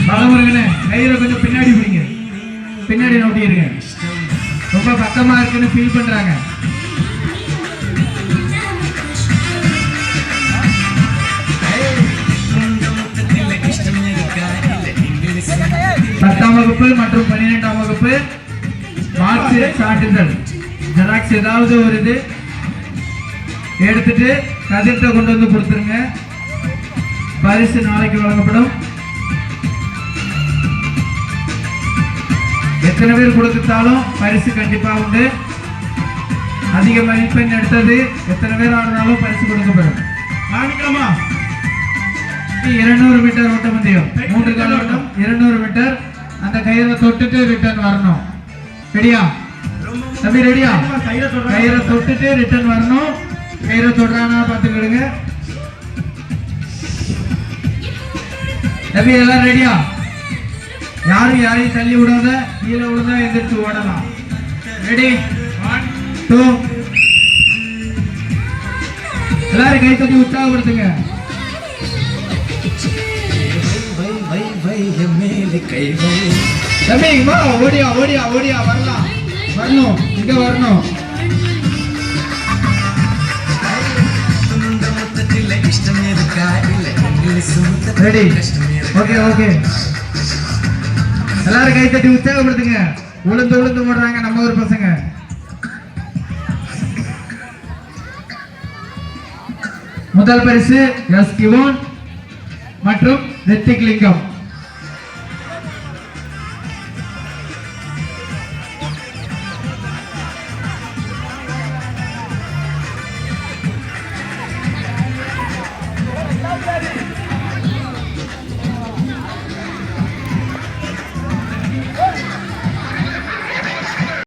பலமுருகனே கயிறை கொஞ்சம் பின்னாடி பிடிங்க, பின்னாடி நோட்டிடுங்க. ரொம்ப பக்கமா இருக்குன்னு ஃபீல் பண்றாங்க. பத்தாம் வகுப்பு மற்றும் 12ஆம் வகுப்பு மார்க் சான்றிதழ் ஜெராக்ஸ் ஏதாவது ஒரு இது எடுத்துட்டு கதிர்கிட்ட கொண்டு வந்து கொடுத்துருங்க. பரிசு நாளைக்கு வழங்கப்படும். எத்தனை பேர் கொடுத்தாலும் பரிசு கண்டிப்பா உண்டு. அதிக மதிப்பெண் எடுத்தது எத்தனை பேர் ஆனாலும் பரிசு கொடுக்கப்படும். 200 மீட்டர் ஓட்ட பந்தயம், 3 கால ஓட்டம் 200 மீட்டர். அந்த கயிறை தொட்டுட்டு ரிட்டர்ன் வரணும். ரெடியா தம்பி? ரெடியா? கயிறை தொட்டுட்டு ரிட்டர்ன் வரணும். கயிறை தொடுறானா பார்த்துக்கிடுங்க தம்பி. எல்லாம் ரெடியா? யாரும் யாரையும் தள்ளி விடாத, கீழே விழுந்தா எந்திரிச்சு ஓடலாம். ரெடி 1 2. எல்லாரும் கை தட்டி உற்சாகப்படுத்துங்க. தம்பி வா, ஓடியா ஓடியா ஓடியா, வரலாம், வரணும், இங்க வரணும். ரெடி? Okay okay. எல்லாரும் கை தட்டி உற்சாகப்படுத்துங்க. உளுந்து உளுந்து போடுறாங்க நம்ம ஊர் பசங்க. முதல் பரிசு எஸ் கிவோன் மற்றும் ரித்திக் லிங்கம்.